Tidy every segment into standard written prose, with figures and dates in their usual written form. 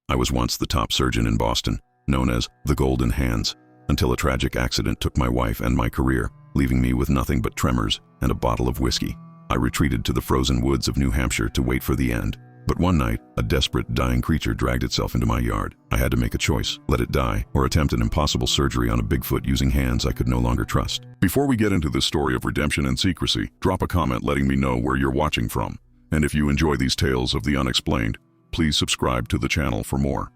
I was once the top surgeon in Boston, known as the Golden Hands, until a tragic accident took my wife and my career, leaving me with nothing but tremors and a bottle of whiskey. I retreated to the frozen woods of New Hampshire to wait for the end. But one night, a desperate, dying creature dragged itself into my yard. I had to make a choice: let it die, or attempt an impossible surgery on a Bigfoot using hands I could no longer trust. Before we get into this story of redemption and secrecy, drop a comment letting me know where you're watching from. And if you enjoy these tales of the unexplained, please subscribe to the channel for more.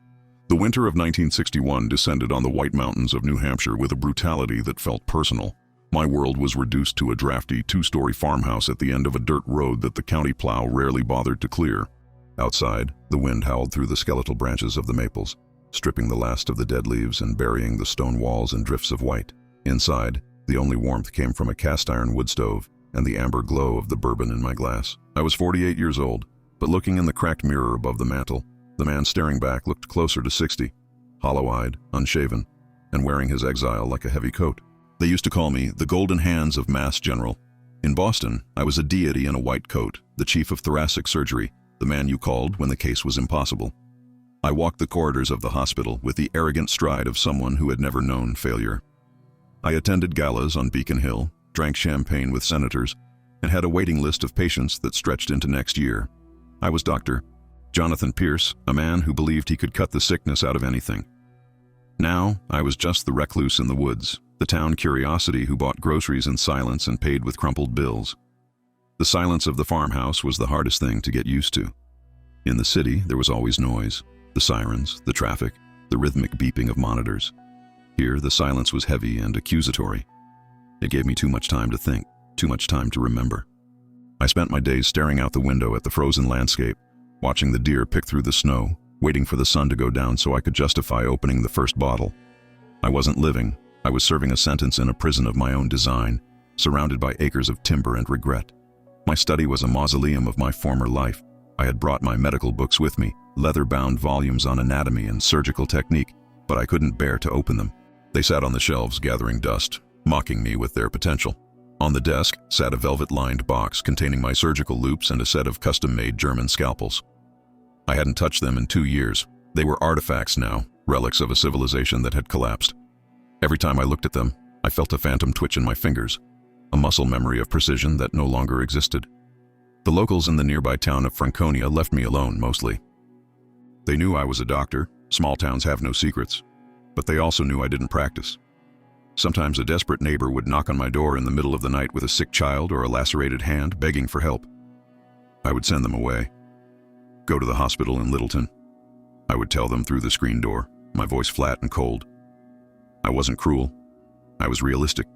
The winter of 1961 descended on the White Mountains of New Hampshire with a brutality that felt personal. My world was reduced to a drafty two-story farmhouse at the end of a dirt road that the county plow rarely bothered to clear. Outside, the wind howled through the skeletal branches of the maples, stripping the last of the dead leaves and burying the stone walls in drifts of white. Inside, the only warmth came from a cast-iron wood stove and the amber glow of the bourbon in my glass. I was 48 years old, but looking in the cracked mirror above the mantel, the man staring back looked closer to 60, hollow-eyed, unshaven, and wearing his exile like a heavy coat. They used to call me the Golden Hands of Mass General. In Boston, I was a deity in a white coat, the chief of thoracic surgery, the man you called when the case was impossible. I walked the corridors of the hospital with the arrogant stride of someone who had never known failure. I attended galas on Beacon Hill, drank champagne with senators, and had a waiting list of patients that stretched into next year. I was Dr. Jonathan Pierce, a man who believed he could cut the sickness out of anything. Now, I was just the recluse in the woods, the town curiosity who bought groceries in silence and paid with crumpled bills. The silence of the farmhouse was the hardest thing to get used to. In the city, there was always noise, the sirens, the traffic, the rhythmic beeping of monitors. Here, the silence was heavy and accusatory. It gave me too much time to think, too much time to remember. I spent my days staring out the window at the frozen landscape, watching the deer pick through the snow, waiting for the sun to go down so I could justify opening the first bottle. I wasn't living. I was serving a sentence in a prison of my own design, surrounded by acres of timber and regret. My study was a mausoleum of my former life. I had brought my medical books with me, leather-bound volumes on anatomy and surgical technique, but I couldn't bear to open them. They sat on the shelves gathering dust, mocking me with their potential. On the desk sat a velvet-lined box containing my surgical loops and a set of custom-made German scalpels. I hadn't touched them in 2 years. They were artifacts now, relics of a civilization that had collapsed. Every time I looked at them, I felt a phantom twitch in my fingers, a muscle memory of precision that no longer existed. The locals in the nearby town of Franconia left me alone, mostly. They knew I was a doctor. Small towns have no secrets. But they also knew I didn't practice. Sometimes a desperate neighbor would knock on my door in the middle of the night with a sick child or a lacerated hand begging for help. I would send them away. Go to the hospital in Littleton. I would tell them through the screen door, my voice flat and cold. I wasn't cruel. I was realistic.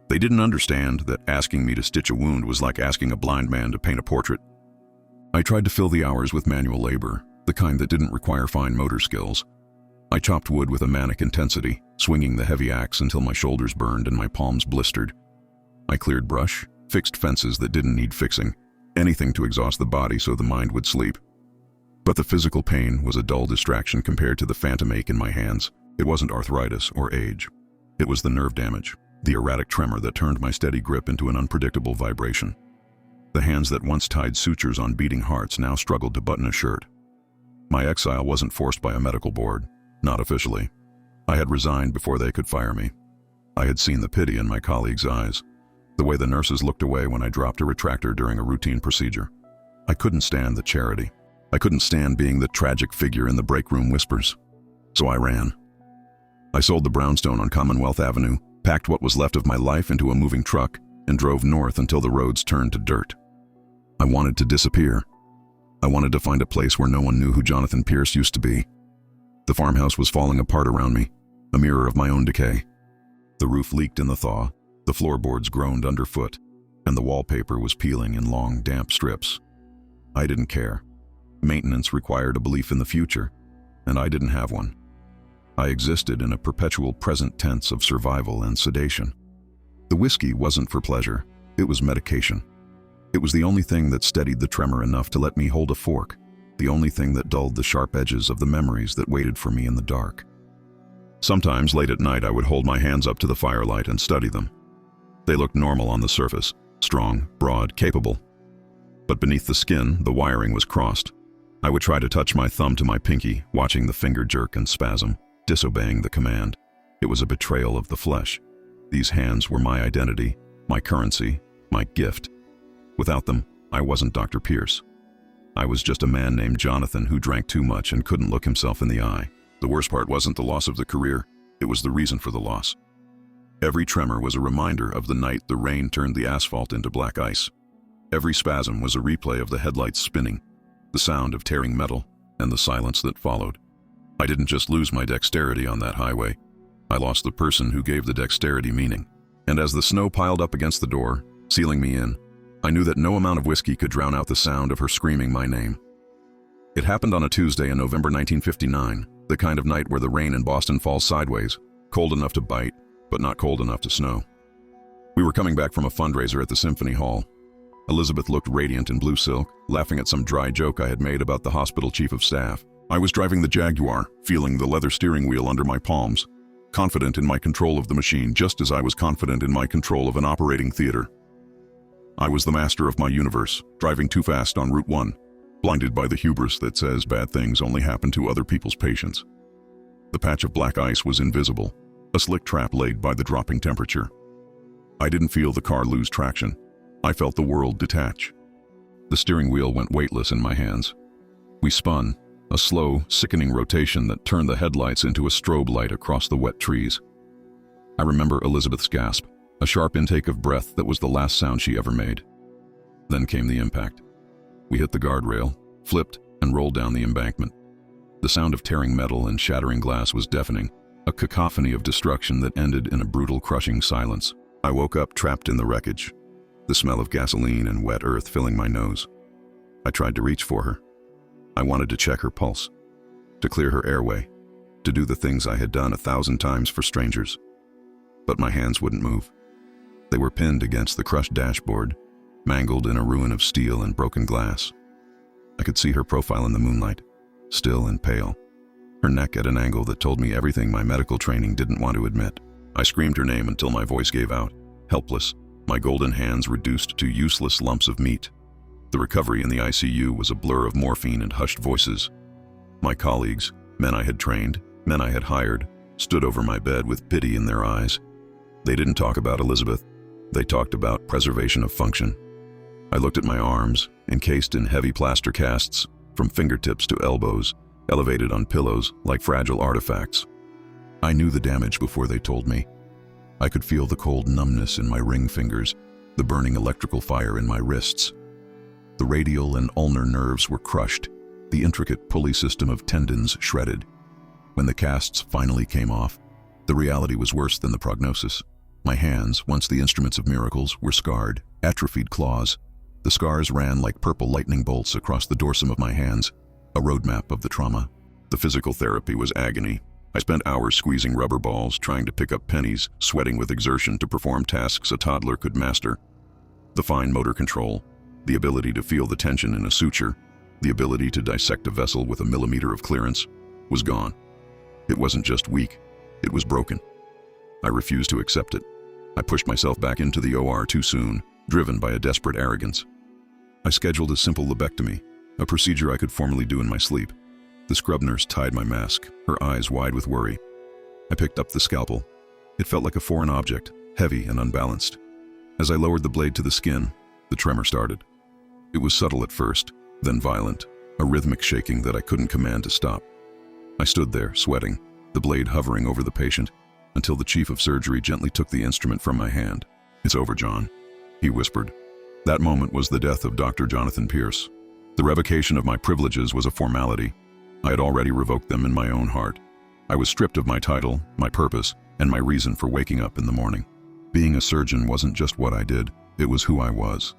They didn't understand that asking me to stitch a wound was like asking a blind man to paint a portrait. I tried to fill the hours with manual labor, the kind that didn't require fine motor skills. I chopped wood with a manic intensity, swinging the heavy axe until my shoulders burned and my palms blistered. I cleared brush, fixed fences that didn't need fixing, anything to exhaust the body so the mind would sleep. But the physical pain was a dull distraction compared to the phantom ache in my hands. It wasn't arthritis or age. It was the nerve damage, the erratic tremor that turned my steady grip into an unpredictable vibration. The hands that once tied sutures on beating hearts now struggled to button a shirt. My exile wasn't forced by a medical board, not officially. I had resigned before they could fire me. I had seen the pity in my colleagues' eyes, the way the nurses looked away when I dropped a retractor during a routine procedure. I couldn't stand the charity. I couldn't stand being the tragic figure in the break room whispers. So I ran. I sold the brownstone on Commonwealth Avenue, packed what was left of my life into a moving truck, and drove north until the roads turned to dirt. I wanted to disappear. I wanted to find a place where no one knew who Jonathan Pierce used to be. The farmhouse was falling apart around me, a mirror of my own decay. The roof leaked in the thaw, the floorboards groaned underfoot, and the wallpaper was peeling in long, damp strips. I didn't care. Maintenance required a belief in the future, and I didn't have one. I existed in a perpetual present tense of survival and sedation. The whiskey wasn't for pleasure, it was medication. It was the only thing that steadied the tremor enough to let me hold a fork, the only thing that dulled the sharp edges of the memories that waited for me in the dark. Sometimes late at night I would hold my hands up to the firelight and study them. They looked normal on the surface, strong, broad, capable. But beneath the skin, the wiring was crossed. I would try to touch my thumb to my pinky, watching the finger jerk and spasm, disobeying the command. It was a betrayal of the flesh. These hands were my identity, my currency, my gift. Without them, I wasn't Dr. Pierce. I was just a man named Jonathan who drank too much and couldn't look himself in the eye. The worst part wasn't the loss of the career, it was the reason for the loss. Every tremor was a reminder of the night the rain turned the asphalt into black ice. Every spasm was a replay of the headlights spinning, the sound of tearing metal, and the silence that followed. I didn't just lose my dexterity on that highway. I lost the person who gave the dexterity meaning. And as the snow piled up against the door, sealing me in, I knew that no amount of whiskey could drown out the sound of her screaming my name. It happened on a Tuesday in November 1959, the kind of night where the rain in Boston falls sideways, cold enough to bite, but not cold enough to snow. We were coming back from a fundraiser at the Symphony Hall. Elizabeth looked radiant in blue silk, laughing at some dry joke I had made about the hospital chief of staff. I was driving the Jaguar, feeling the leather steering wheel under my palms, confident in my control of the machine just as I was confident in my control of an operating theater. I was the master of my universe, driving too fast on Route 1, blinded by the hubris that says bad things only happen to other people's patients. The patch of black ice was invisible, a slick trap laid by the dropping temperature. I didn't feel the car lose traction. I felt the world detach. The steering wheel went weightless in my hands. We spun, a slow, sickening rotation that turned the headlights into a strobe light across the wet trees. I remember Elizabeth's gasp, a sharp intake of breath that was the last sound she ever made. Then came the impact. We hit the guardrail, flipped, and rolled down the embankment. The sound of tearing metal and shattering glass was deafening, a cacophony of destruction that ended in a brutal, crushing silence. I woke up trapped in the wreckage, the smell of gasoline and wet earth filling my nose. I tried to reach for her. I wanted to check her pulse, to clear her airway, to do the things I had done 1,000 times for strangers. But my hands wouldn't move. They were pinned against the crushed dashboard, mangled in a ruin of steel and broken glass. I could see her profile in the moonlight, still and pale, her neck at an angle that told me everything my medical training didn't want to admit. I screamed her name until my voice gave out, helpless, my golden hands reduced to useless lumps of meat. The recovery in the ICU was a blur of morphine and hushed voices. My colleagues, men I had trained, men I had hired, stood over my bed with pity in their eyes. They didn't talk about Elizabeth. They talked about preservation of function. I looked at my arms, encased in heavy plaster casts, from fingertips to elbows, elevated on pillows like fragile artifacts. I knew the damage before they told me. I could feel the cold numbness in my ring fingers, the burning electrical fire in my wrists. The radial and ulnar nerves were crushed, the intricate pulley system of tendons shredded. When the casts finally came off, the reality was worse than the prognosis. My hands, once the instruments of miracles, were scarred, atrophied claws. The scars ran like purple lightning bolts across the dorsum of my hands, a roadmap of the trauma. The physical therapy was agony. I spent hours squeezing rubber balls, trying to pick up pennies, sweating with exertion to perform tasks a toddler could master. The fine motor control, the ability to feel the tension in a suture, the ability to dissect a vessel with a millimeter of clearance, was gone. It wasn't just weak, it was broken. I refused to accept it. I pushed myself back into the OR too soon, driven by a desperate arrogance. I scheduled a simple lobectomy, a procedure I could formally do in my sleep. The scrub nurse tied my mask, her eyes wide with worry. I picked up the scalpel. It felt like a foreign object, heavy and unbalanced. As I lowered the blade to the skin, the tremor started. It was subtle at first, then violent, a rhythmic shaking that I couldn't command to stop. I stood there, sweating, the blade hovering over the patient, until the chief of surgery gently took the instrument from my hand. "It's over, John," he whispered. That moment was the death of Dr. Jonathan Pierce. The revocation of my privileges was a formality. I had already revoked them in my own heart. I was stripped of my title, my purpose, and my reason for waking up in the morning. Being a surgeon wasn't just what I did, it was who I was.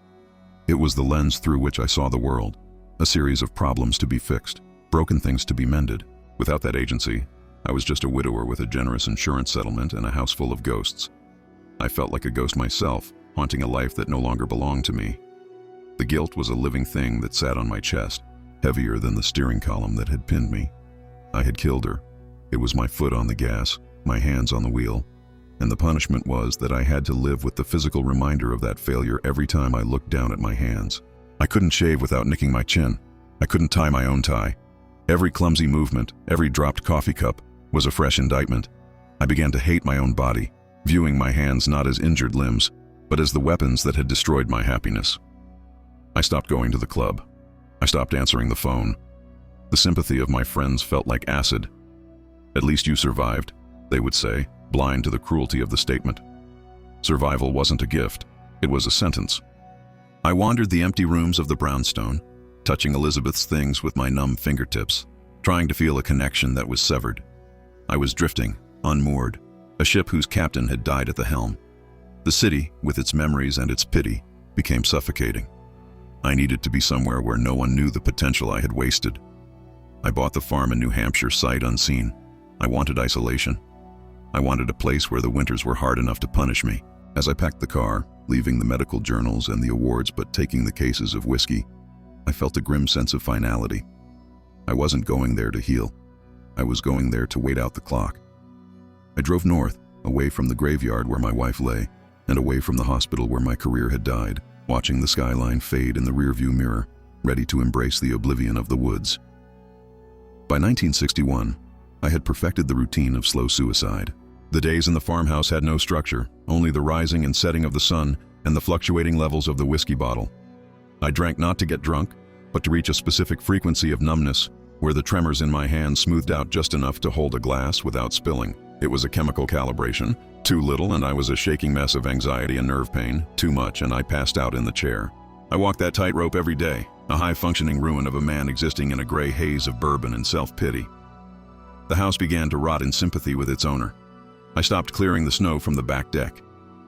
It was the lens through which I saw the world, a series of problems to be fixed, broken things to be mended. Without that agency, I was just a widower with a generous insurance settlement and a house full of ghosts. I felt like a ghost myself, haunting a life that no longer belonged to me. The guilt was a living thing that sat on my chest, heavier than the steering column that had pinned me. I had killed her. It was my foot on the gas, my hands on the wheel, and the punishment was that I had to live with the physical reminder of that failure every time I looked down at my hands. I couldn't shave without nicking my chin. I couldn't tie my own tie. Every clumsy movement, every dropped coffee cup, was a fresh indictment. I began to hate my own body, viewing my hands not as injured limbs, but as the weapons that had destroyed my happiness. I stopped going to the club. I stopped answering the phone. The sympathy of my friends felt like acid. "At least you survived," they would say, blind to the cruelty of the statement. Survival wasn't a gift, it was a sentence. I wandered the empty rooms of the brownstone, touching Elizabeth's things with my numb fingertips, trying to feel a connection that was severed. I was drifting, unmoored, a ship whose captain had died at the helm. The city, with its memories and its pity, became suffocating. I needed to be somewhere where no one knew the potential I had wasted. I bought the farm in New Hampshire sight unseen. I wanted isolation. I wanted a place where the winters were hard enough to punish me. As I packed the car, leaving the medical journals and the awards but taking the cases of whiskey, I felt a grim sense of finality. I wasn't going there to heal. I was going there to wait out the clock. I drove north, away from the graveyard where my wife lay, and away from the hospital where my career had died, watching the skyline fade in the rearview mirror, ready to embrace the oblivion of the woods. By 1961, I had perfected the routine of slow suicide. The days in the farmhouse had no structure, only the rising and setting of the sun and the fluctuating levels of the whiskey bottle. I drank not to get drunk, but to reach a specific frequency of numbness, where the tremors in my hands smoothed out just enough to hold a glass without spilling. It was a chemical calibration. Too little and I was a shaking mess of anxiety and nerve pain. Too much and I passed out in the chair. I walked that tightrope every day, a high-functioning ruin of a man existing in a gray haze of bourbon and self-pity. The house began to rot in sympathy with its owner. I stopped clearing the snow from the back deck.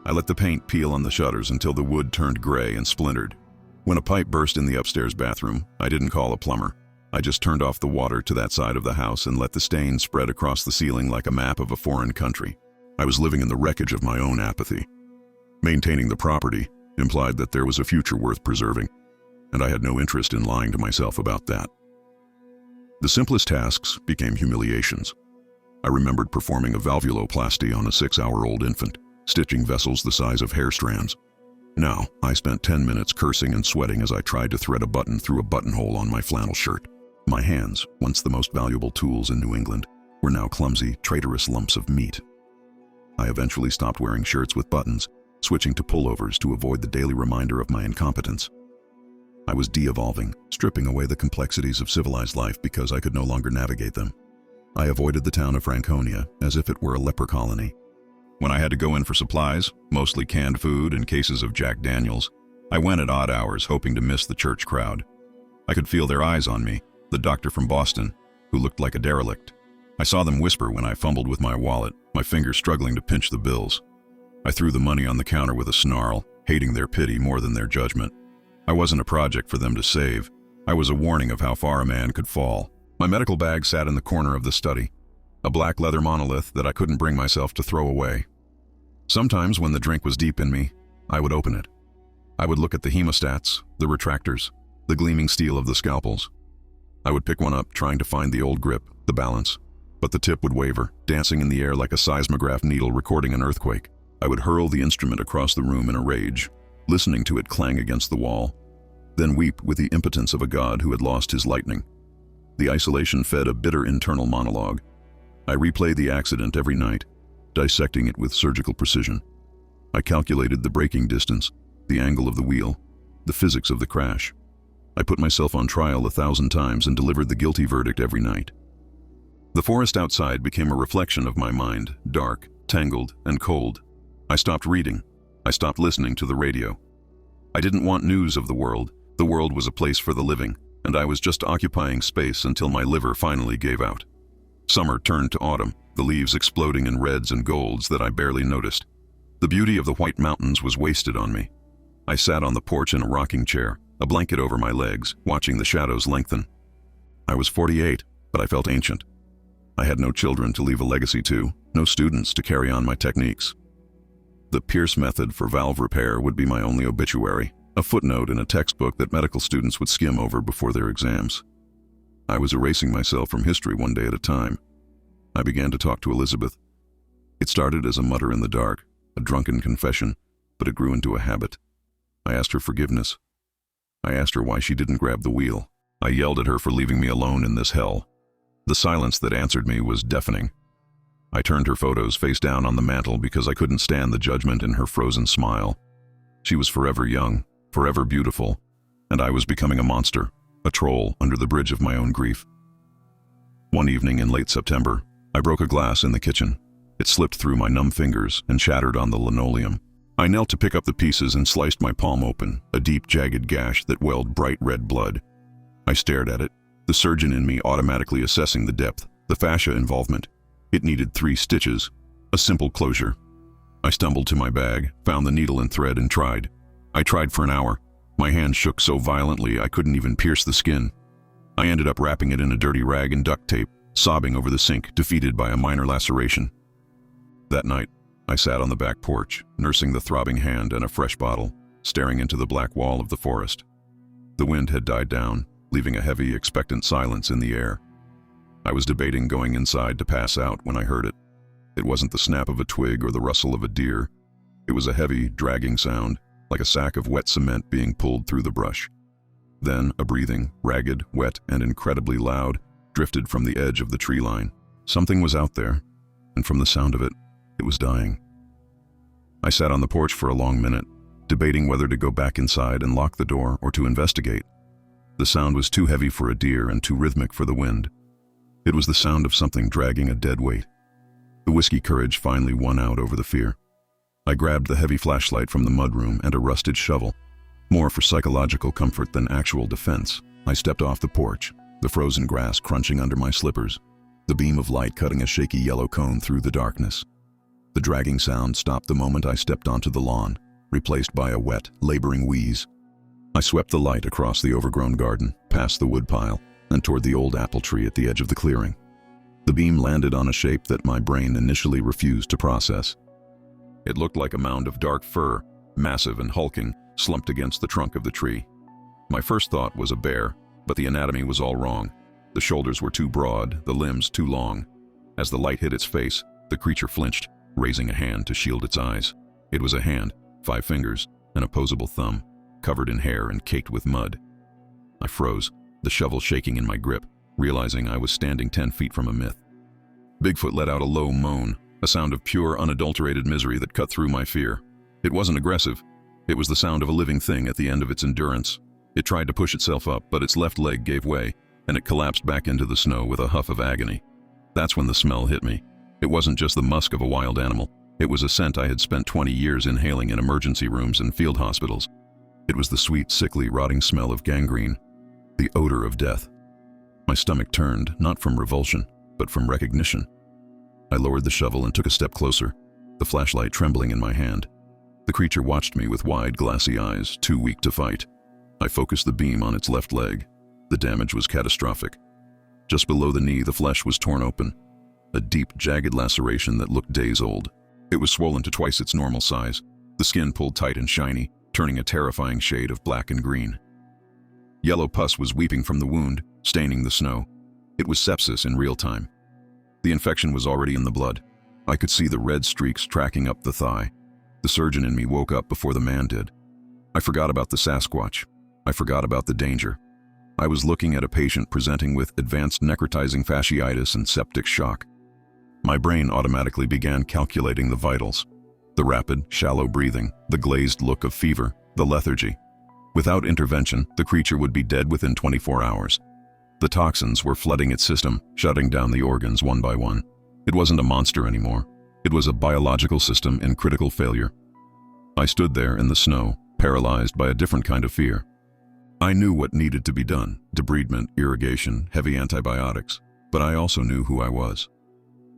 I let the paint peel on the shutters until the wood turned gray and splintered. When a pipe burst in the upstairs bathroom, I didn't call a plumber. I just turned off the water to that side of the house and let the stain spread across the ceiling like a map of a foreign country. I was living in the wreckage of my own apathy. Maintaining the property implied that there was a future worth preserving, and I had no interest in lying to myself about that. The simplest tasks became humiliations. I remembered performing a valvuloplasty on a 6-hour-old infant, stitching vessels the size of hair strands. Now, I spent 10 minutes cursing and sweating as I tried to thread a button through a buttonhole on my flannel shirt. My hands, once the most valuable tools in New England, were now clumsy, traitorous lumps of meat. I eventually stopped wearing shirts with buttons, switching to pullovers to avoid the daily reminder of my incompetence. I was de-evolving, stripping away the complexities of civilized life because I could no longer navigate them. I avoided the town of Franconia as if it were a leper colony. When I had to go in for supplies, mostly canned food and cases of Jack Daniels, I went at odd hours hoping to miss the church crowd. I could feel their eyes on me, the doctor from Boston, who looked like a derelict. I saw them whisper when I fumbled with my wallet, my fingers struggling to pinch the bills. I threw the money on the counter with a snarl, hating their pity more than their judgment. I wasn't a project for them to save. I was a warning of how far a man could fall. My medical bag sat in the corner of the study, a black leather monolith that I couldn't bring myself to throw away. Sometimes when the drink was deep in me, I would open it. I would look at the hemostats, the retractors, the gleaming steel of the scalpels. I would pick one up, trying to find the old grip, the balance, but the tip would waver, dancing in the air like a seismograph needle recording an earthquake. I would hurl the instrument across the room in a rage, listening to it clang against the wall, then weep with the impotence of a god who had lost his lightning. The isolation fed a bitter internal monologue. I replayed the accident every night, dissecting it with surgical precision. I calculated the braking distance, the angle of the wheel, the physics of the crash. I put myself on trial 1,000 times and delivered the guilty verdict every night. The forest outside became a reflection of my mind, dark, tangled, and cold. I stopped reading. I stopped listening to the radio. I didn't want news of the world. The world was a place for the living, and I was just occupying space until my liver finally gave out. Summer turned to autumn, the leaves exploding in reds and golds that I barely noticed. The beauty of the White Mountains was wasted on me. I sat on the porch in a rocking chair, a blanket over my legs, watching the shadows lengthen. I was 48, but I felt ancient. I had no children to leave a legacy to, no students to carry on my techniques. The Pierce method for valve repair would be my only obituary, a footnote in a textbook that medical students would skim over before their exams. I was erasing myself from history one day at a time. I began to talk to Elizabeth. It started as a mutter in the dark, a drunken confession, but it grew into a habit. I asked her forgiveness. I asked her why she didn't grab the wheel. I yelled at her for leaving me alone in this hell. The silence that answered me was deafening. I turned her photos face down on the mantel because I couldn't stand the judgment in her frozen smile. She was forever young, forever beautiful, and I was becoming a monster, a troll under the bridge of my own grief. One evening in late September, I broke a glass in the kitchen. It slipped through my numb fingers and shattered on the linoleum. I knelt to pick up the pieces and sliced my palm open, a deep, jagged gash that welled bright red blood. I stared at it, the surgeon in me automatically assessing the depth, the fascia involvement. It needed 3 stitches, a simple closure. I stumbled to my bag, found the needle and thread and tried. I tried for an hour. My hand shook so violently I couldn't even pierce the skin. I ended up wrapping it in a dirty rag and duct tape, sobbing over the sink, defeated by a minor laceration. That night, I sat on the back porch, nursing the throbbing hand and a fresh bottle, staring into the black wall of the forest. The wind had died down, leaving a heavy, expectant silence in the air. I was debating going inside to pass out when I heard it. It wasn't the snap of a twig or the rustle of a deer. It was a heavy, dragging sound, like a sack of wet cement being pulled through the brush. Then a breathing, ragged, wet, and incredibly loud, drifted from the edge of the tree line. Something was out there, and from the sound of it, it was dying. I sat on the porch for a long minute, debating whether to go back inside and lock the door or to investigate. The sound was too heavy for a deer and too rhythmic for the wind. It was the sound of something dragging a dead weight. The whiskey courage finally won out over the fear. I grabbed the heavy flashlight from the mudroom and a rusted shovel. More for psychological comfort than actual defense, I stepped off the porch, the frozen grass crunching under my slippers, the beam of light cutting a shaky yellow cone through the darkness. The dragging sound stopped the moment I stepped onto the lawn, replaced by a wet, laboring wheeze. I swept the light across the overgrown garden, past the woodpile, and toward the old apple tree at the edge of the clearing. The beam landed on a shape that my brain initially refused to process. It looked like a mound of dark fur, massive and hulking, slumped against the trunk of the tree. My first thought was a bear, but the anatomy was all wrong. The shoulders were too broad, the limbs too long. As the light hit its face, the creature flinched, raising a hand to shield its eyes. It was a hand, 5 fingers, an opposable thumb, covered in hair and caked with mud. I froze, the shovel shaking in my grip, realizing I was standing 10 feet from a myth. Bigfoot let out a low moan, a sound of pure, unadulterated misery that cut through my fear. It wasn't aggressive. It was the sound of a living thing at the end of its endurance. It tried to push itself up, but its left leg gave way, and it collapsed back into the snow with a huff of agony. That's when the smell hit me. It wasn't just the musk of a wild animal. It was a scent I had spent 20 years inhaling in emergency rooms and field hospitals. It was the sweet, sickly, rotting smell of gangrene, the odor of death. My stomach turned, not from revulsion, but from recognition. I lowered the shovel and took a step closer, the flashlight trembling in my hand. The creature watched me with wide, glassy eyes, too weak to fight. I focused the beam on its left leg. The damage was catastrophic. Just below the knee, the flesh was torn open, a deep, jagged laceration that looked days old. It was swollen to twice its normal size, the skin pulled tight and shiny, turning a terrifying shade of black and green. Yellow pus was weeping from the wound, staining the snow. It was sepsis in real time. The infection was already in the blood. I could see the red streaks tracking up the thigh. The surgeon in me woke up before the man did. I forgot about the Sasquatch. I forgot about the danger. I was looking at a patient presenting with advanced necrotizing fasciitis and septic shock. My brain automatically began calculating the vitals. The rapid, shallow breathing, the glazed look of fever, the lethargy. Without intervention, the creature would be dead within 24 hours. The toxins were flooding its system, shutting down the organs one by one. It wasn't a monster anymore. It was a biological system in critical failure. I stood there in the snow, paralyzed by a different kind of fear. I knew what needed to be done: debridement, irrigation, heavy antibiotics, but I also knew who I was.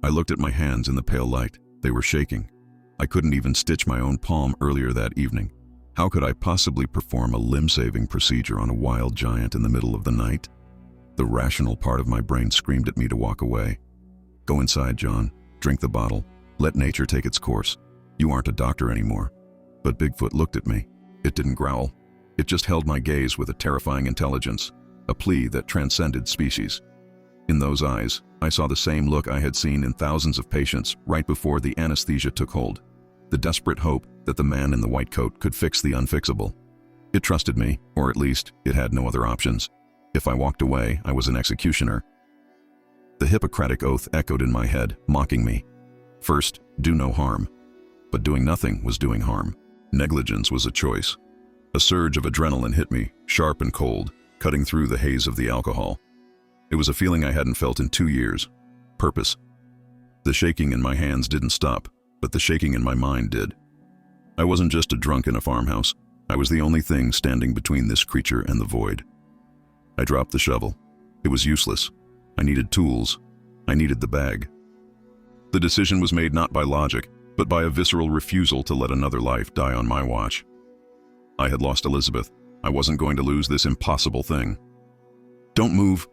I looked at my hands in the pale light. They were shaking. I couldn't even stitch my own palm earlier that evening. How could I possibly perform a limb-saving procedure on a wild giant in the middle of the night? The rational part of my brain screamed at me to walk away. Go inside, John. Drink the bottle. Let nature take its course. You aren't a doctor anymore. But Bigfoot looked at me. It didn't growl. It just held my gaze with a terrifying intelligence, a plea that transcended species. In those eyes, I saw the same look I had seen in thousands of patients right before the anesthesia took hold. The desperate hope that the man in the white coat could fix the unfixable. It trusted me, or at least, it had no other options. If I walked away, I was an executioner. The Hippocratic oath echoed in my head, mocking me. First, do no harm. But doing nothing was doing harm. Negligence was a choice. A surge of adrenaline hit me, sharp and cold, cutting through the haze of the alcohol. It was a feeling I hadn't felt in 2 years. Purpose. The shaking in my hands didn't stop, but the shaking in my mind did. I wasn't just a drunk in a farmhouse. I was the only thing standing between this creature and the void. I dropped the shovel. It was useless. I needed tools. I needed the bag. The decision was made not by logic, but by a visceral refusal to let another life die on my watch. I had lost Elizabeth. I wasn't going to lose this impossible thing. "Don't move,"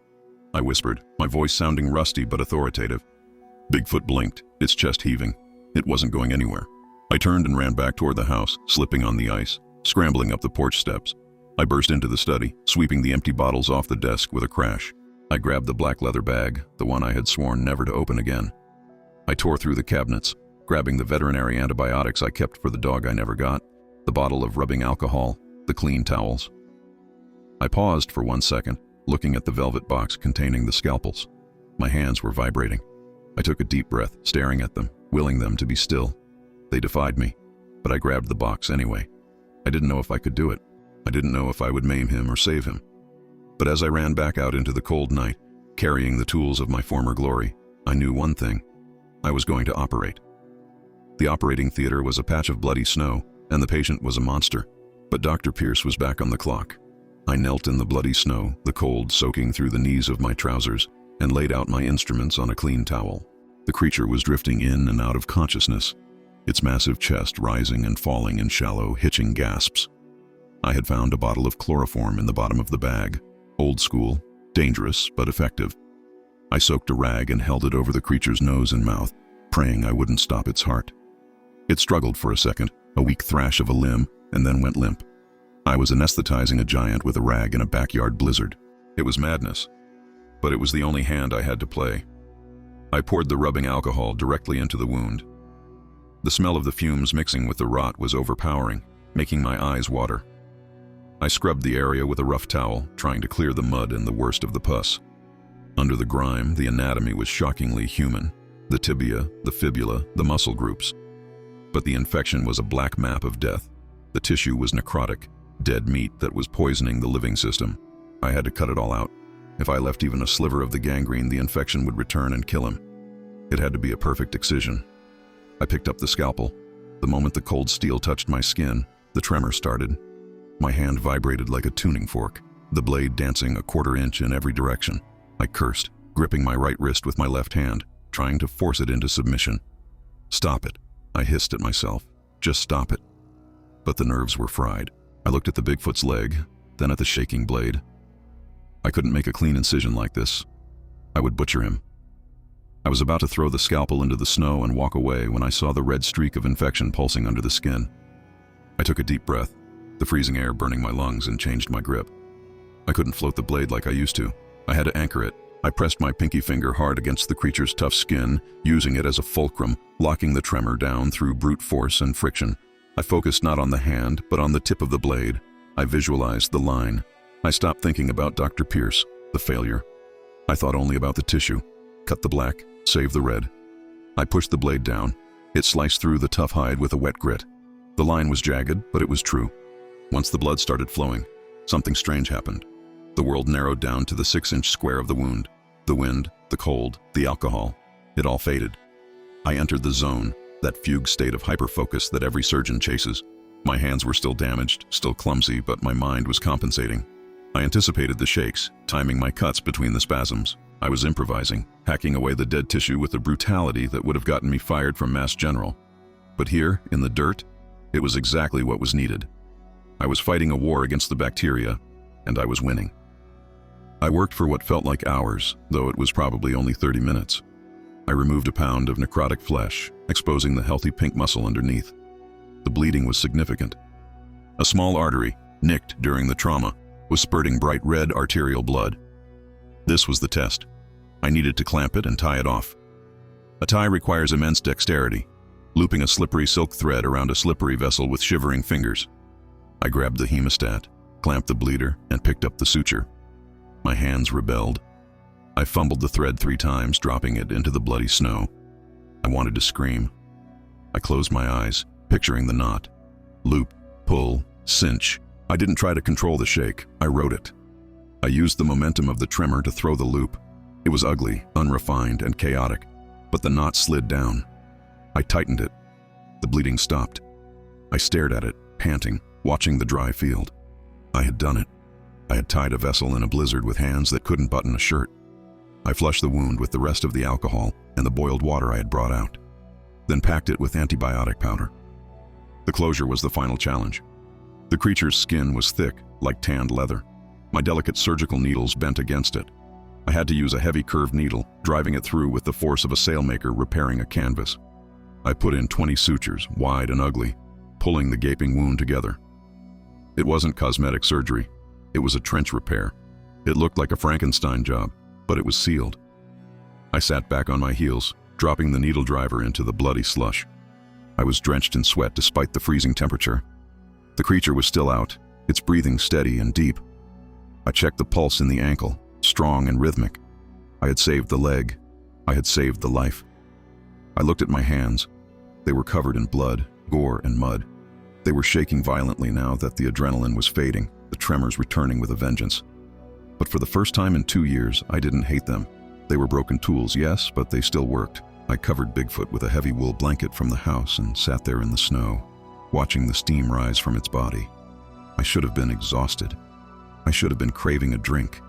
I whispered, my voice sounding rusty but authoritative. Bigfoot blinked, its chest heaving. It wasn't going anywhere. I turned and ran back toward the house, slipping on the ice, scrambling up the porch steps. I burst into the study, sweeping the empty bottles off the desk with a crash. I grabbed the black leather bag, the one I had sworn never to open again. I tore through the cabinets, grabbing the veterinary antibiotics I kept for the dog I never got, the bottle of rubbing alcohol, the clean towels. I paused for 1 second, looking at the velvet box containing the scalpels. My hands were vibrating. I took a deep breath, staring at them, willing them to be still. They defied me, but I grabbed the box anyway. I didn't know if I could do it. I didn't know if I would maim him or save him. But as I ran back out into the cold night, carrying the tools of my former glory, I knew one thing. I was going to operate. The operating theater was a patch of bloody snow, and the patient was a monster. But Dr. Pierce was back on the clock. I knelt in the bloody snow, the cold soaking through the knees of my trousers, and laid out my instruments on a clean towel. The creature was drifting in and out of consciousness, its massive chest rising and falling in shallow, hitching gasps. I had found a bottle of chloroform in the bottom of the bag. Old school, dangerous, but effective. I soaked a rag and held it over the creature's nose and mouth, praying I wouldn't stop its heart. It struggled for a second, a weak thrash of a limb, and then went limp. I was anesthetizing a giant with a rag in a backyard blizzard. It was madness, but it was the only hand I had to play. I poured the rubbing alcohol directly into the wound. The smell of the fumes mixing with the rot was overpowering, making my eyes water. I scrubbed the area with a rough towel, trying to clear the mud and the worst of the pus. Under the grime, the anatomy was shockingly human. The tibia, the fibula, the muscle groups. But the infection was a black map of death. The tissue was necrotic, dead meat that was poisoning the living system. I had to cut it all out. If I left even a sliver of the gangrene, the infection would return and kill him. It had to be a perfect excision. I picked up the scalpel. The moment the cold steel touched my skin, the tremor started. My hand vibrated like a tuning fork, the blade dancing a 1/4 inch in every direction. I cursed, gripping my right wrist with my left hand, trying to force it into submission. "Stop it," I hissed at myself. "Just stop it." But the nerves were fried. I looked at the Bigfoot's leg, then at the shaking blade. I couldn't make a clean incision like this. I would butcher him. I was about to throw the scalpel into the snow and walk away when I saw the red streak of infection pulsing under the skin. I took a deep breath, the freezing air burning my lungs, and changed my grip. I couldn't float the blade like I used to. I had to anchor it. I pressed my pinky finger hard against the creature's tough skin, using it as a fulcrum, locking the tremor down through brute force and friction. I focused not on the hand, but on the tip of the blade. I visualized the line. I stopped thinking about Dr. Pierce, the failure. I thought only about the tissue. Cut the black, save the red. I pushed the blade down. It sliced through the tough hide with a wet grit. The line was jagged, but it was true. Once the blood started flowing, something strange happened. The world narrowed down to the 6-inch square of the wound. The wind, the cold, the alcohol, it all faded. I entered the zone, that fugue state of hyperfocus that every surgeon chases. My hands were still damaged, still clumsy, but my mind was compensating. I anticipated the shakes, timing my cuts between the spasms. I was improvising, hacking away the dead tissue with a brutality that would have gotten me fired from Mass General. But here, in the dirt, it was exactly what was needed. I was fighting a war against the bacteria, and I was winning. I worked for what felt like hours, though it was probably only 30 minutes. I removed a pound of necrotic flesh, exposing the healthy pink muscle underneath. The bleeding was significant. A small artery, nicked during the trauma, was spurting bright red arterial blood. This was the test. I needed to clamp it and tie it off. A tie requires immense dexterity, looping a slippery silk thread around a slippery vessel with shivering fingers. I grabbed the hemostat, clamped the bleeder, and picked up the suture. My hands rebelled. I fumbled the thread 3 times, dropping it into the bloody snow. I wanted to scream. I closed my eyes, picturing the knot. Loop, pull, cinch. I didn't try to control the shake, I wrote it. I used the momentum of the tremor to throw the loop. It was ugly, unrefined, and chaotic, but the knot slid down. I tightened it. The bleeding stopped. I stared at it, panting, watching the dry field. I had done it. I had tied a vessel in a blizzard with hands that couldn't button a shirt. I flushed the wound with the rest of the alcohol and the boiled water I had brought out, then packed it with antibiotic powder. The closure was the final challenge. The creature's skin was thick, like tanned leather. My delicate surgical needles bent against it. I had to use a heavy curved needle, driving it through with the force of a sailmaker repairing a canvas. I put in 20 sutures, wide and ugly, pulling the gaping wound together. It wasn't cosmetic surgery. It was a trench repair. It looked like a Frankenstein job, but it was sealed. I sat back on my heels, dropping the needle driver into the bloody slush. I was drenched in sweat despite the freezing temperature. The creature was still out, its breathing steady and deep. I checked the pulse in the ankle, strong and rhythmic. I had saved the leg. I had saved the life. I looked at my hands. They were covered in blood, gore, and mud. They were shaking violently now that the adrenaline was fading, the tremors returning with a vengeance. But for the first time in 2 years, I didn't hate them. They were broken tools, yes, but they still worked. I covered Bigfoot with a heavy wool blanket from the house and sat there in the snow, watching the steam rise from its body. I should have been exhausted. I should have been craving a drink,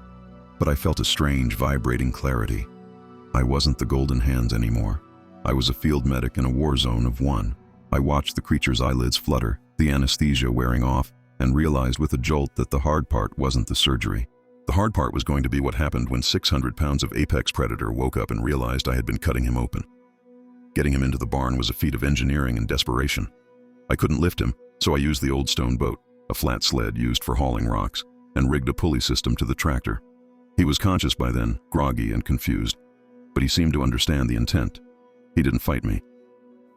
but I felt a strange, vibrating clarity. I wasn't the Golden Hands anymore. I was a field medic in a war zone of one. I watched the creature's eyelids flutter, the anesthesia wearing off, and realized with a jolt that the hard part wasn't the surgery. The hard part was going to be what happened when 600 pounds of apex predator woke up and realized I had been cutting him open. Getting him into the barn was a feat of engineering and desperation. I couldn't lift him, so I used the old stone boat, a flat sled used for hauling rocks, and rigged a pulley system to the tractor. He was conscious by then, groggy and confused, but he seemed to understand the intent. He didn't fight me.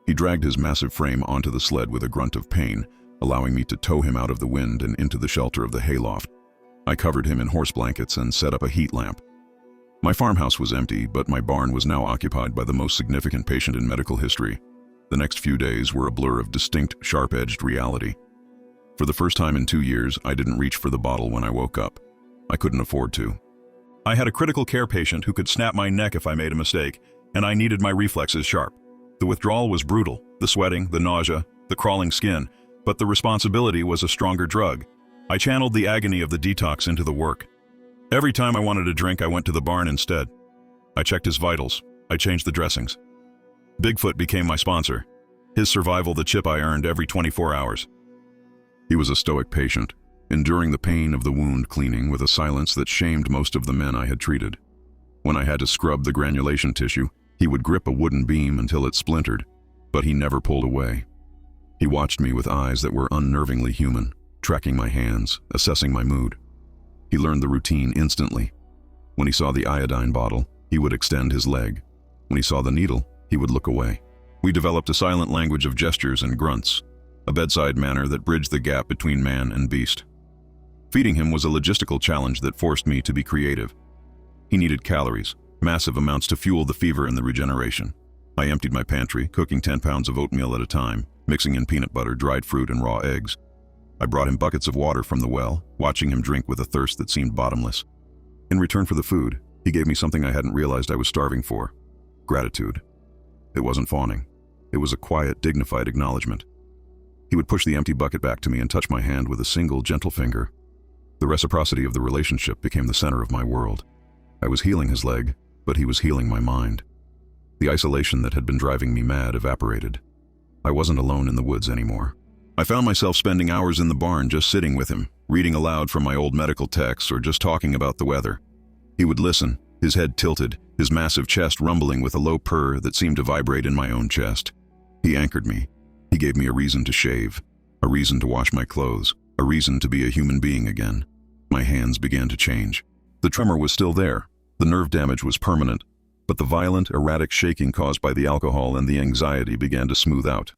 He dragged his massive frame onto the sled with a grunt of pain, allowing me to tow him out of the wind and into the shelter of the hayloft. I covered him in horse blankets and set up a heat lamp. My farmhouse was empty, but my barn was now occupied by the most significant patient in medical history. The next few days were a blur of distinct, sharp-edged reality. For the first time in 2 years, I didn't reach for the bottle when I woke up. I couldn't afford to. I had a critical care patient who could snap my neck if I made a mistake, and I needed my reflexes sharp. The withdrawal was brutal, the sweating, the nausea, the crawling skin, but the responsibility was a stronger drug. I channeled the agony of the detox into the work. Every time I wanted a drink, I went to the barn instead. I checked his vitals. I changed the dressings. Bigfoot became my sponsor. His survival the chip I earned every 24 hours. He was a stoic patient, enduring the pain of the wound cleaning with a silence that shamed most of the men I had treated. When I had to scrub the granulation tissue, he would grip a wooden beam until it splintered, but he never pulled away. He watched me with eyes that were unnervingly human, tracking my hands, assessing my mood. He learned the routine instantly. When he saw the iodine bottle, he would extend his leg. When he saw the needle, he would look away. We developed a silent language of gestures and grunts, a bedside manner that bridged the gap between man and beast. Feeding him was a logistical challenge that forced me to be creative. He needed calories, massive amounts to fuel the fever and the regeneration. I emptied my pantry, cooking 10 pounds of oatmeal at a time, mixing in peanut butter, dried fruit, and raw eggs. I brought him buckets of water from the well, watching him drink with a thirst that seemed bottomless. In return for the food, he gave me something I hadn't realized I was starving for: gratitude. It wasn't fawning. It was a quiet, dignified acknowledgement. He would push the empty bucket back to me and touch my hand with a single, gentle finger. The reciprocity of the relationship became the center of my world. I was healing his leg, but he was healing my mind. The isolation that had been driving me mad evaporated. I wasn't alone in the woods anymore. I found myself spending hours in the barn just sitting with him, reading aloud from my old medical texts or just talking about the weather. He would listen, his head tilted, his massive chest rumbling with a low purr that seemed to vibrate in my own chest. He anchored me. He gave me a reason to shave, a reason to wash my clothes, a reason to be a human being again. My hands began to change. The tremor was still there. The nerve damage was permanent, but the violent, erratic shaking caused by the alcohol and the anxiety began to smooth out.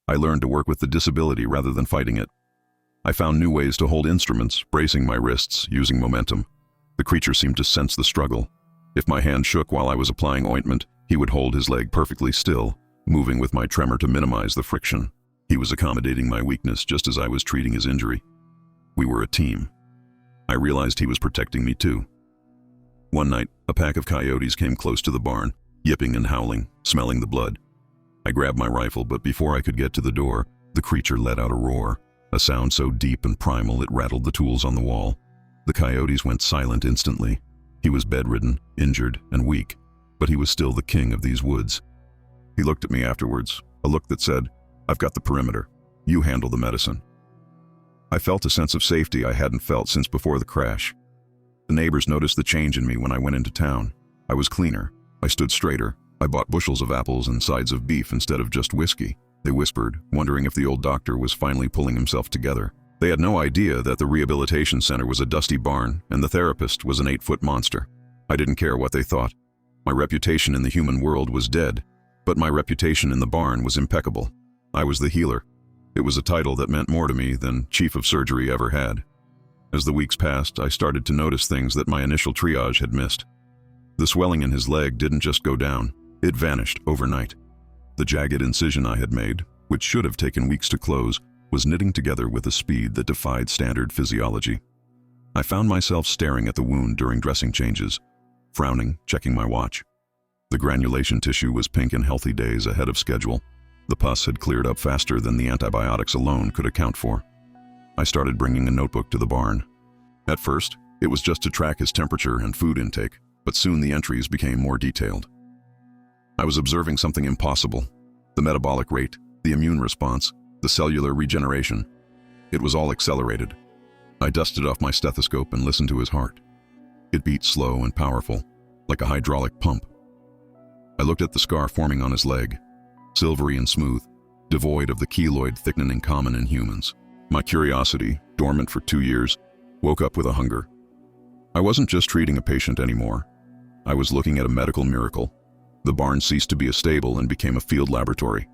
I learned to work with the disability rather than fighting it. I found new ways to hold instruments, bracing my wrists, using momentum. The creature seemed to sense the struggle. If my hand shook while I was applying ointment, he would hold his leg perfectly still, moving with my tremor to minimize the friction. He was accommodating my weakness just as I was treating his injury. We were a team. I realized he was protecting me too. One night, a pack of coyotes came close to the barn, yipping and howling, smelling the blood. I grabbed my rifle, but before I could get to the door, the creature let out a roar, a sound so deep and primal it rattled the tools on the wall. The coyotes went silent instantly. He was bedridden, injured, and weak, but he was still the king of these woods. He looked at me afterwards, a look that said, "I've got the perimeter. You handle the medicine." I felt a sense of safety I hadn't felt since before the crash. The neighbors noticed the change in me when I went into town. I was cleaner. I stood straighter. I bought bushels of apples and sides of beef instead of just whiskey. They whispered, wondering if the old doctor was finally pulling himself together. They had no idea that the rehabilitation center was a dusty barn and the therapist was an 8-foot monster. I didn't care what they thought. My reputation in the human world was dead, but my reputation in the barn was impeccable. I was the healer. It was a title that meant more to me than chief of surgery ever had. As the weeks passed, I started to notice things that my initial triage had missed. The swelling in his leg didn't just go down, it vanished overnight. The jagged incision I had made, which should have taken weeks to close, was knitting together with a speed that defied standard physiology. I found myself staring at the wound during dressing changes, frowning, checking my watch. The granulation tissue was pink and healthy days ahead of schedule. The pus had cleared up faster than the antibiotics alone could account for. I started bringing a notebook to the barn. At first, it was just to track his temperature and food intake, but soon the entries became more detailed. I was observing something impossible: the metabolic rate, the immune response, the cellular regeneration. It was all accelerated. I dusted off my stethoscope and listened to his heart. It beat slow and powerful, like a hydraulic pump. I looked at the scar forming on his leg, silvery and smooth, devoid of the keloid thickening common in humans. My curiosity, dormant for 2 years, woke up with a hunger. I wasn't just treating a patient anymore. I was looking at a medical miracle. The barn ceased to be a stable and became a field laboratory.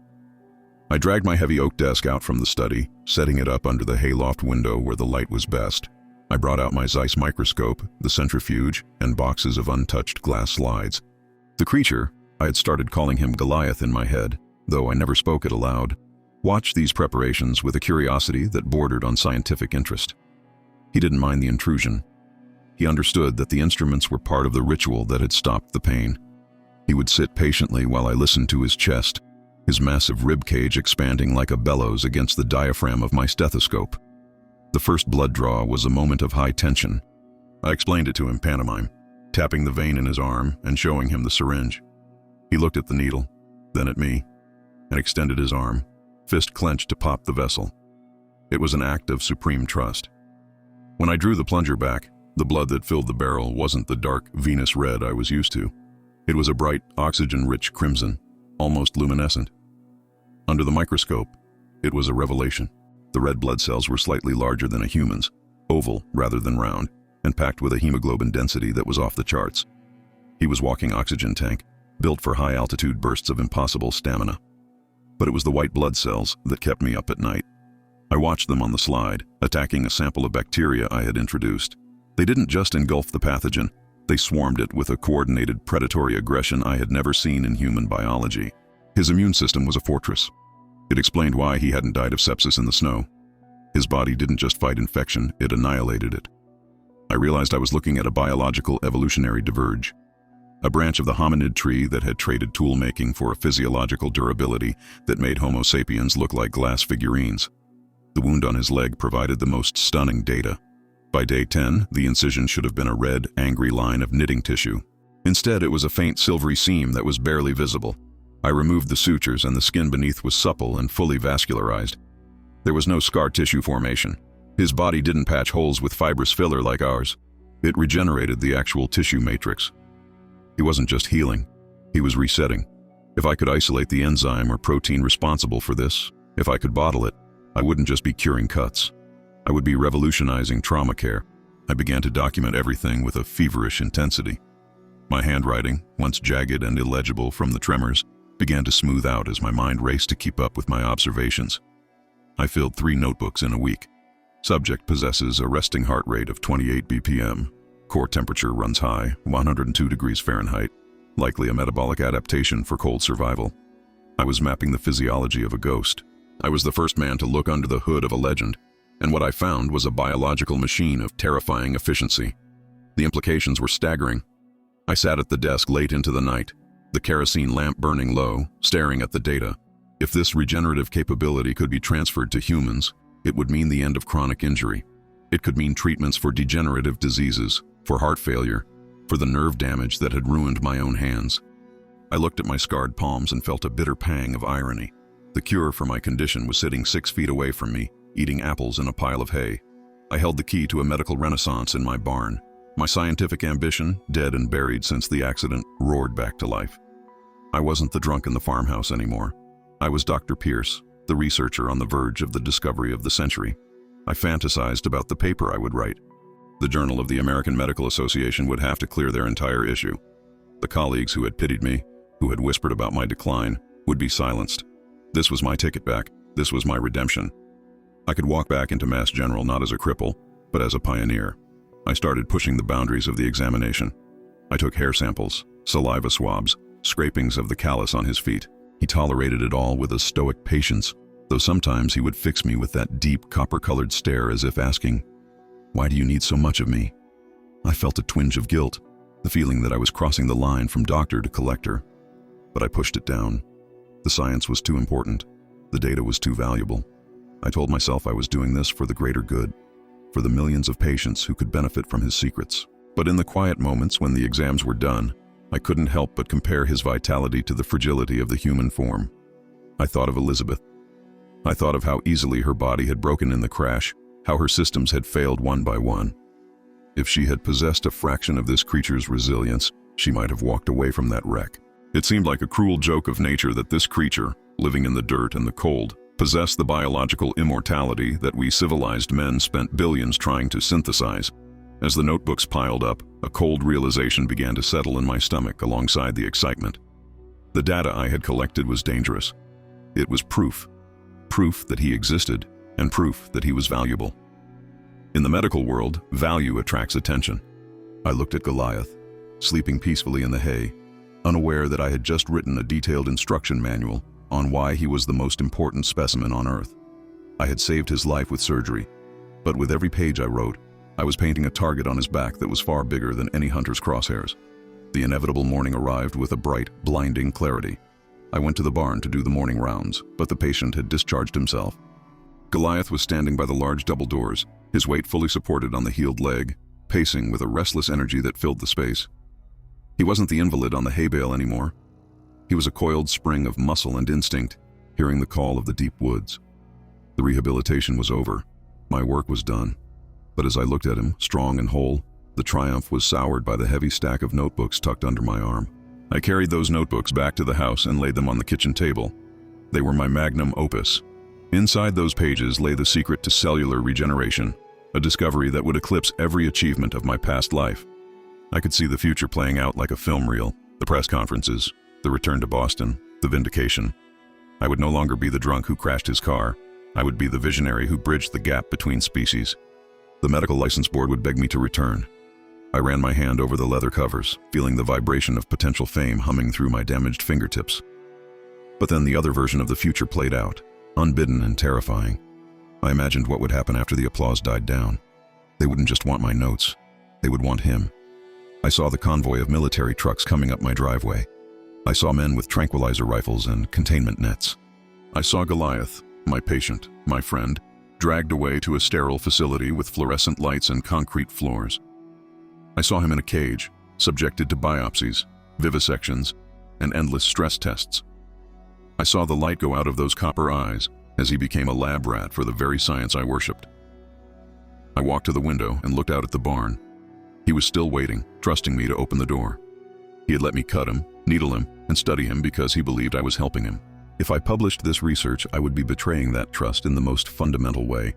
I dragged my heavy oak desk out from the study, setting it up under the hayloft window where the light was best. I brought out my Zeiss microscope, the centrifuge, and boxes of untouched glass slides. The creature, I had started calling him Goliath in my head, though I never spoke it aloud, watched these preparations with a curiosity that bordered on scientific interest. He didn't mind the intrusion. He understood that the instruments were part of the ritual that had stopped the pain. He would sit patiently while I listened to his chest, his massive rib cage expanding like a bellows against the diaphragm of my stethoscope. The first blood draw was a moment of high tension. I explained it to him pantomime, tapping the vein in his arm and showing him the syringe. He looked at the needle, then at me, and extended his arm, fist clenched to pop the vessel. It was an act of supreme trust. When I drew the plunger back, the blood that filled the barrel wasn't the dark venous red I was used to. It was a bright, oxygen-rich crimson, almost luminescent. Under the microscope, it was a revelation. The red blood cells were slightly larger than a human's, oval rather than round, and packed with a hemoglobin density that was off the charts. He was walking oxygen tank, built for high-altitude bursts of impossible stamina. But it was the white blood cells that kept me up at night. I watched them on the slide, attacking a sample of bacteria I had introduced. They didn't just engulf the pathogen, they swarmed it with a coordinated predatory aggression I had never seen in human biology. His immune system was a fortress. It explained why he hadn't died of sepsis in the snow. His body didn't just fight infection, it annihilated it. I realized I was looking at a biological evolutionary diverge. A branch of the hominid tree that had traded tool-making for a physiological durability that made Homo sapiens look like glass figurines. The wound on his leg provided the most stunning data. By day 10, the incision should have been a red, angry line of knitting tissue. Instead, it was a faint silvery seam that was barely visible. I removed the sutures and the skin beneath was supple and fully vascularized. There was no scar tissue formation. His body didn't patch holes with fibrous filler like ours. It regenerated the actual tissue matrix. He wasn't just healing, he was resetting. If I could isolate the enzyme or protein responsible for this, if I could bottle it, I wouldn't just be curing cuts. I would be revolutionizing trauma care. I began to document everything with a feverish intensity. My handwriting, once jagged and illegible from the tremors, began to smooth out as my mind raced to keep up with my observations. I filled 3 notebooks in a week. Subject possesses a resting heart rate of 28 BPM. Core temperature runs high, 102 degrees Fahrenheit, likely a metabolic adaptation for cold survival. I was mapping the physiology of a ghost. I was the first man to look under the hood of a legend, and what I found was a biological machine of terrifying efficiency. The implications were staggering. I sat at the desk late into the night, the kerosene lamp burning low, staring at the data. If this regenerative capability could be transferred to humans, it would mean the end of chronic injury. It could mean treatments for degenerative diseases, for heart failure, for the nerve damage that had ruined my own hands. I looked at my scarred palms and felt a bitter pang of irony. The cure for my condition was sitting 6 feet away from me, eating apples in a pile of hay. I held the key to a medical renaissance in my barn. My scientific ambition, dead and buried since the accident, roared back to life. I wasn't the drunk in the farmhouse anymore. I was Dr. Pierce, the researcher on the verge of the discovery of the century. I fantasized about the paper I would write. The Journal of the American Medical Association would have to clear their entire issue. The colleagues who had pitied me, who had whispered about my decline, would be silenced. This was my ticket back. This was my redemption. I could walk back into Mass General not as a cripple, but as a pioneer. I started pushing the boundaries of the examination. I took hair samples, saliva swabs, scrapings of the callus on his feet. He tolerated it all with a stoic patience, though sometimes he would fix me with that deep copper-colored stare as if asking, "Why do you need so much of me?" I felt a twinge of guilt, the feeling that I was crossing the line from doctor to collector. But I pushed it down. The science was too important. The data was too valuable. I told myself I was doing this for the greater good, for the millions of patients who could benefit from his secrets. But in the quiet moments when the exams were done, I couldn't help but compare his vitality to the fragility of the human form. I thought of Elizabeth. I thought of how easily her body had broken in the crash, how her systems had failed one by one. If she had possessed a fraction of this creature's resilience, she might have walked away from that wreck. It seemed like a cruel joke of nature that this creature, living in the dirt and the cold, possessed the biological immortality that we civilized men spent billions trying to synthesize. As the notebooks piled up, a cold realization began to settle in my stomach alongside the excitement. The data I had collected was dangerous. It was proof that he existed, and proof that he was valuable. In the medical world, value attracts attention. I looked at Goliath, sleeping peacefully in the hay, unaware that I had just written a detailed instruction manual on why he was the most important specimen on Earth. I had saved his life with surgery, but with every page I wrote, I was painting a target on his back that was far bigger than any hunter's crosshairs. The inevitable morning arrived with a bright, blinding clarity. I went to the barn to do the morning rounds, but the patient had discharged himself. Goliath was standing by the large double doors, his weight fully supported on the healed leg, pacing with a restless energy that filled the space. He wasn't the invalid on the hay bale anymore. He was a coiled spring of muscle and instinct, hearing the call of the deep woods. The rehabilitation was over. My work was done. But as I looked at him, strong and whole, the triumph was soured by the heavy stack of notebooks tucked under my arm. I carried those notebooks back to the house and laid them on the kitchen table. They were my magnum opus. Inside those pages lay the secret to cellular regeneration, a discovery that would eclipse every achievement of my past life. I could see the future playing out like a film reel, the press conferences, the return to Boston, the vindication. I would no longer be the drunk who crashed his car. I would be the visionary who bridged the gap between species. The medical license board would beg me to return. I ran my hand over the leather covers, feeling the vibration of potential fame humming through my damaged fingertips. But then the other version of the future played out, unbidden and terrifying. I imagined what would happen after the applause died down. They wouldn't just want my notes. They would want him. I saw the convoy of military trucks coming up my driveway. I saw men with tranquilizer rifles and containment nets. I saw Goliath, my patient, my friend, dragged away to a sterile facility with fluorescent lights and concrete floors. I saw him in a cage, subjected to biopsies, vivisections, and endless stress tests. I saw the light go out of those copper eyes as he became a lab rat for the very science I worshipped. I walked to the window and looked out at the barn. He was still waiting, trusting me to open the door. He had let me cut him, needle him, and study him because he believed I was helping him. If I published this research, I would be betraying that trust in the most fundamental way.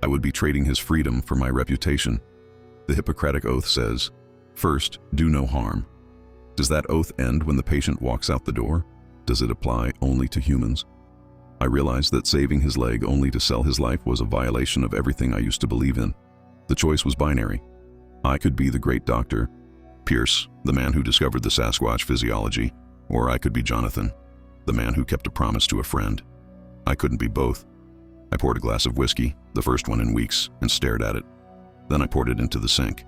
I would be trading his freedom for my reputation. The Hippocratic Oath says, "First, do no harm." Does that oath end when the patient walks out the door? Does it apply only to humans? I realized that saving his leg only to sell his life was a violation of everything I used to believe in. The choice was binary. I could be the great Dr. Pierce, the man who discovered the Sasquatch physiology, or I could be Jonathan, the man who kept a promise to a friend. I couldn't be both. I poured a glass of whiskey, the first one in weeks, and stared at it. Then I poured it into the sink.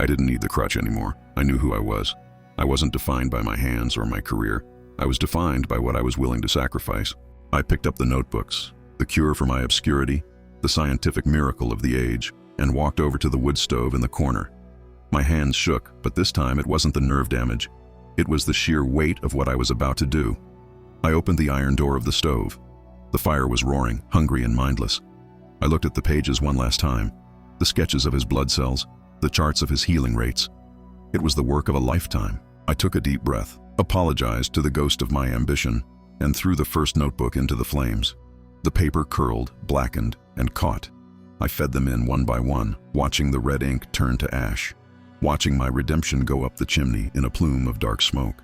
I didn't need the crutch anymore. I knew who I was. I wasn't defined by my hands or my career. I was defined by what I was willing to sacrifice. I picked up the notebooks, the cure for my obscurity, the scientific miracle of the age, and walked over to the wood stove in the corner. My hands shook, but this time it wasn't the nerve damage. It was the sheer weight of what I was about to do. I opened the iron door of the stove. The fire was roaring, hungry and mindless. I looked at the pages one last time, the sketches of his blood cells, the charts of his healing rates. It was the work of a lifetime. I took a deep breath, apologized to the ghost of my ambition, and threw the first notebook into the flames. The paper curled, blackened, and caught. I fed them in one by one, watching the red ink turn to ash, watching my redemption go up the chimney in a plume of dark smoke.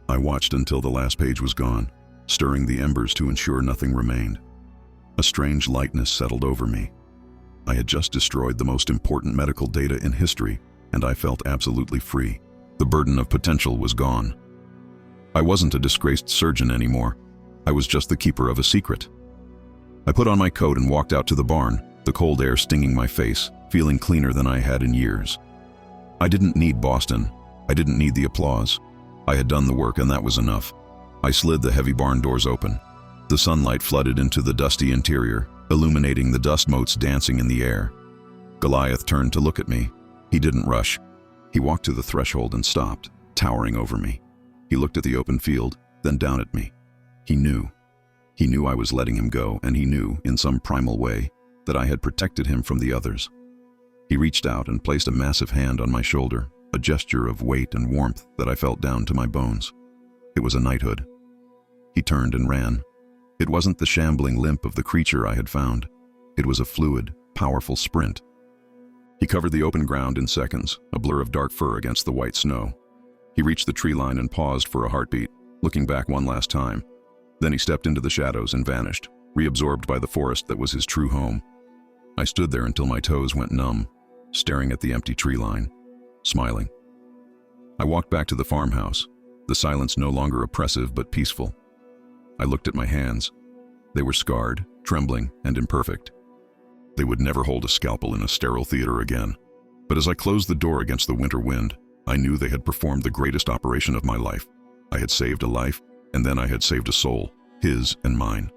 I watched until the last page was gone, stirring the embers to ensure nothing remained. A strange lightness settled over me. I had just destroyed the most important medical data in history, and I felt absolutely free. The burden of potential was gone. I wasn't a disgraced surgeon anymore. I was just the keeper of a secret. I put on my coat and walked out to the barn, the cold air stinging my face, feeling cleaner than I had in years. I didn't need Boston. I didn't need the applause. I had done the work, and that was enough. I slid the heavy barn doors open. The sunlight flooded into the dusty interior, illuminating the dust motes dancing in the air. Goliath turned to look at me. He didn't rush. He walked to the threshold and stopped, towering over me. He looked at the open field, then down at me. He knew. He knew I was letting him go, and he knew, in some primal way, that I had protected him from the others. He reached out and placed a massive hand on my shoulder, a gesture of weight and warmth that I felt down to my bones. It was a knighthood. He turned and ran. It wasn't the shambling limp of the creature I had found. It was a fluid, powerful sprint. He covered the open ground in seconds, a blur of dark fur against the white snow. He reached the tree line and paused for a heartbeat, looking back one last time. Then he stepped into the shadows and vanished, reabsorbed by the forest that was his true home. I stood there until my toes went numb, staring at the empty tree line, smiling. I walked back to the farmhouse, the silence no longer oppressive but peaceful. I looked at my hands. They were scarred, trembling, and imperfect. They would never hold a scalpel in a sterile theater again. But as I closed the door against the winter wind, I knew they had performed the greatest operation of my life. I had saved a life, and then I had saved a soul, his and mine.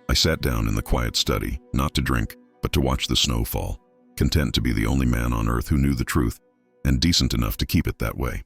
I sat down in the quiet study, not to drink, but to watch the snow fall, content to be the only man on earth who knew the truth, and decent enough to keep it that way.